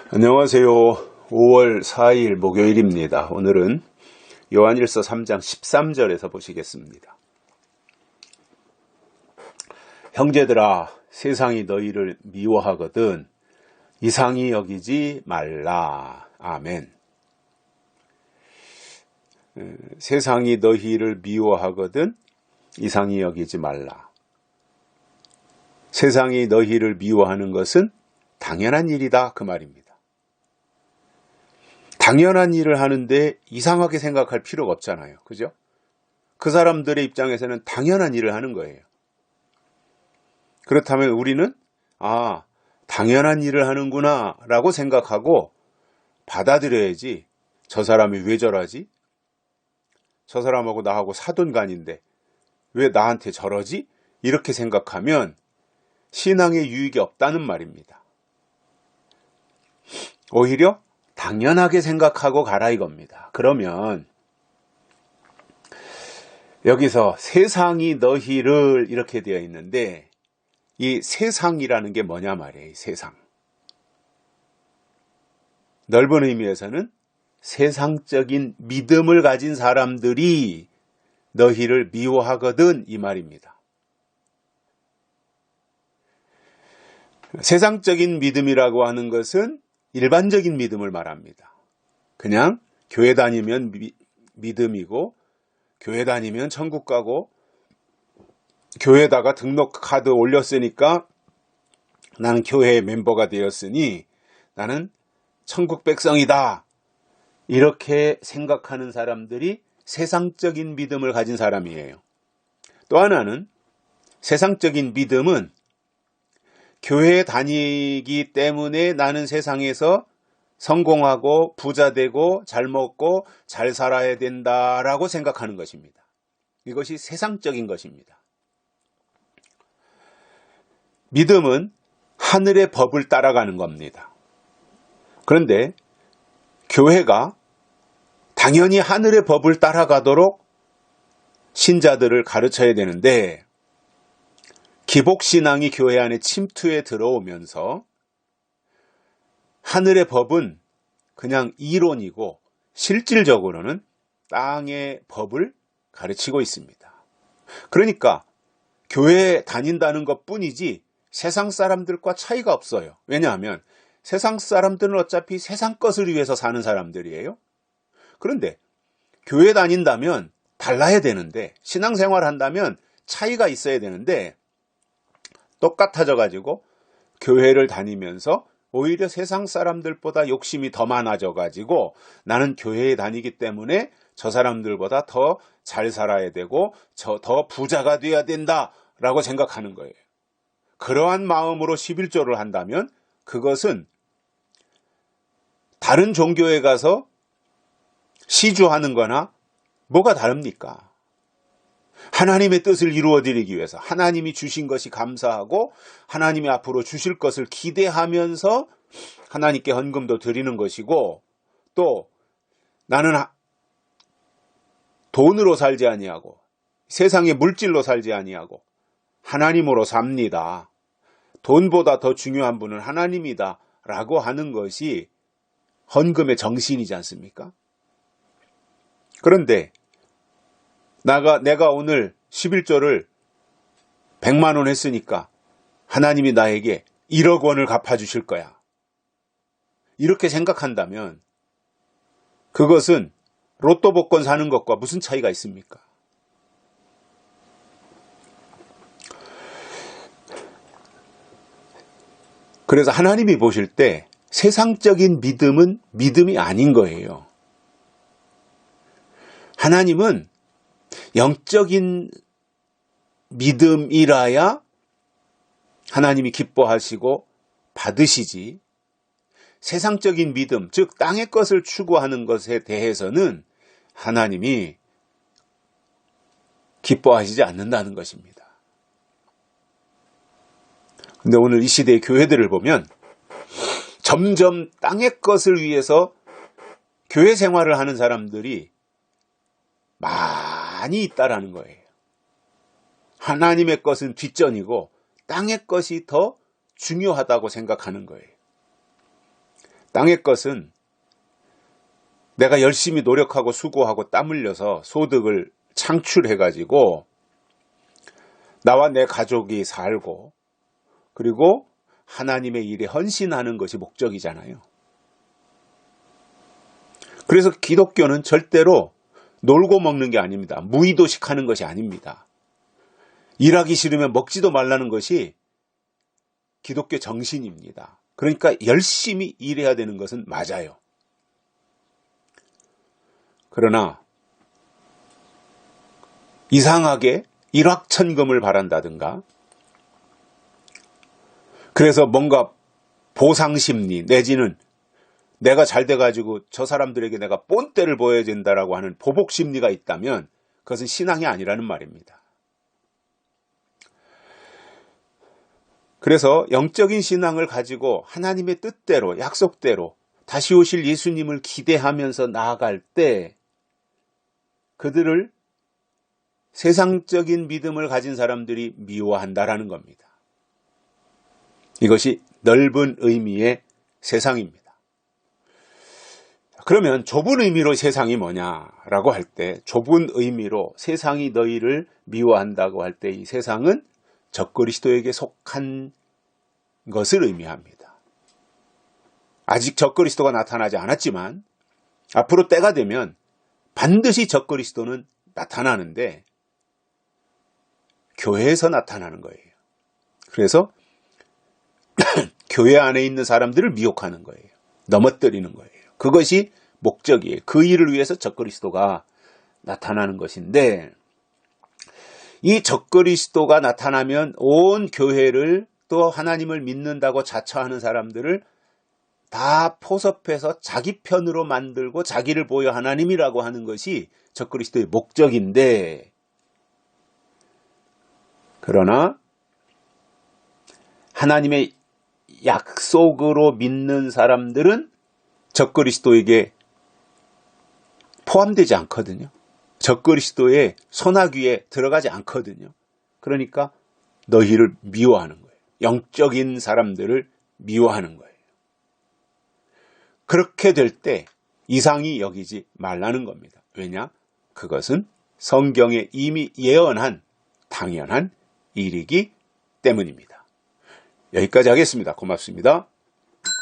안녕하세요. 5월 4일 목요일입니다. 오늘은 요한일서 3장 13절에서 보시겠습니다. 형제들아, 세상이 너희를 미워하거든 이상히 여기지 말라. 아멘. 세상이 너희를 미워하거든 이상히 여기지 말라. 세상이 너희를 미워하는 것은 당연한 일이다, 그 말입니다. 당연한 일을 하는데 이상하게 생각할 필요가 없잖아요. 그죠? 그 사람들의 입장에서는 당연한 일을 하는 거예요. 그렇다면 우리는 당연한 일을 하는구나 라고 생각하고 받아들여야지. 저 사람이 왜 저러지? 저 사람하고 나하고 사돈간인데 왜 나한테 저러지? 이렇게 생각하면 신앙에 유익이 없다는 말입니다. 오히려 당연하게 생각하고 가라 이겁니다. 그러면 여기서 세상이 너희를 이렇게 되어 있는데 이 세상이라는 게 뭐냐 말이에요. 세상. 넓은 의미에서는 세상적인 믿음을 가진 사람들이 너희를 미워하거든 이 말입니다. 세상적인 믿음이라고 하는 것은 일반적인 믿음을 말합니다. 그냥 교회 다니면 믿음이고 교회 다니면 천국 가고 교회에다가 등록 카드 올렸으니까 나는 교회의 멤버가 되었으니 나는 천국 백성이다. 이렇게 생각하는 사람들이 세상적인 믿음을 가진 사람이에요. 또 하나는 세상적인 믿음은 교회에 다니기 때문에 나는 세상에서 성공하고 부자 되고 잘 먹고 잘 살아야 된다라고 생각하는 것입니다. 이것이 세상적인 것입니다. 믿음은 하늘의 법을 따라가는 겁니다. 그런데 교회가 당연히 하늘의 법을 따라가도록 신자들을 가르쳐야 되는데 기복신앙이 교회 안에 침투해 들어오면서 하늘의 법은 그냥 이론이고 실질적으로는 땅의 법을 가르치고 있습니다. 그러니까 교회에 다닌다는 것뿐이지 세상 사람들과 차이가 없어요. 왜냐하면 세상 사람들은 어차피 세상 것을 위해서 사는 사람들이에요. 그런데 교회 다닌다면 달라야 되는데 신앙생활 한다면 차이가 있어야 되는데 똑같아져 가지고 교회를 다니면서 오히려 세상 사람들보다 욕심이 더 많아져 가지고 나는 교회에 다니기 때문에 저 사람들보다 더 잘 살아야 되고 더 부자가 돼야 된다라고 생각하는 거예요. 그러한 마음으로 11조를 한다면 그것은 다른 종교에 가서 시주하는 거나 뭐가 다릅니까? 하나님의 뜻을 이루어드리기 위해서 하나님이 주신 것이 감사하고 하나님이 앞으로 주실 것을 기대하면서 하나님께 헌금도 드리는 것이고 또 나는 돈으로 살지 아니하고 세상의 물질로 살지 아니하고 하나님으로 삽니다. 돈보다 더 중요한 분은 하나님이다 라고 하는 것이 헌금의 정신이지 않습니까? 그런데 내가 오늘 11조를 100만 원 했으니까 하나님이 나에게 1억 원을 갚아주실 거야. 이렇게 생각한다면 그것은 로또 복권 사는 것과 무슨 차이가 있습니까? 그래서 하나님이 보실 때 세상적인 믿음은 믿음이 아닌 거예요. 하나님은 영적인 믿음이라야 하나님이 기뻐하시고 받으시지 세상적인 믿음, 즉 땅의 것을 추구하는 것에 대해서는 하나님이 기뻐하시지 않는다는 것입니다. 근데 오늘 이 시대의 교회들을 보면 점점 땅의 것을 위해서 교회 생활을 하는 사람들이 많이 있다라는 거예요. 하나님의 것은 뒷전이고 땅의 것이 더 중요하다고 생각하는 거예요. 땅의 것은 내가 열심히 노력하고 수고하고 땀 흘려서 소득을 창출해가지고 나와 내 가족이 살고 그리고 하나님의 일에 헌신하는 것이 목적이잖아요. 그래서 기독교는 절대로 놀고 먹는 게 아닙니다. 무의도식하는 것이 아닙니다. 일하기 싫으면 먹지도 말라는 것이 기독교 정신입니다. 그러니까 열심히 일해야 되는 것은 맞아요. 그러나 이상하게 일확천금을 바란다든가 그래서 뭔가 보상심리 내지는 내가 잘 돼가지고 저 사람들에게 내가 본때를 보여야 된다라고 하는 보복심리가 있다면 그것은 신앙이 아니라는 말입니다. 그래서 영적인 신앙을 가지고 하나님의 뜻대로 약속대로 다시 오실 예수님을 기대하면서 나아갈 때 그들을 세상적인 믿음을 가진 사람들이 미워한다라는 겁니다. 이것이 넓은 의미의 세상입니다. 그러면 좁은 의미로 세상이 뭐냐라고 할 때 좁은 의미로 세상이 너희를 미워한다고 할 때 이 세상은 적그리스도에게 속한 것을 의미합니다. 아직 적그리스도가 나타나지 않았지만 앞으로 때가 되면 반드시 적그리스도는 나타나는데 교회에서 나타나는 거예요. 그래서 교회 안에 있는 사람들을 미혹하는 거예요. 넘어뜨리는 거예요. 그것이 목적이에요. 그 일을 위해서 적그리스도가 나타나는 것인데 이 적그리스도가 나타나면 온 교회를 또 하나님을 믿는다고 자처하는 사람들을 다 포섭해서 자기 편으로 만들고 자기를 보여 하나님이라고 하는 것이 적그리스도의 목적인데 그러나 하나님의 약속으로 믿는 사람들은 적그리스도에게 포함되지 않거든요. 적그리스도의 손아귀에 들어가지 않거든요. 그러니까 너희를 미워하는 거예요. 영적인 사람들을 미워하는 거예요. 그렇게 될 때 이상히 여기지 말라는 겁니다. 왜냐? 그것은 성경에 이미 예언한 당연한 일이기 때문입니다. 여기까지 하겠습니다. 고맙습니다.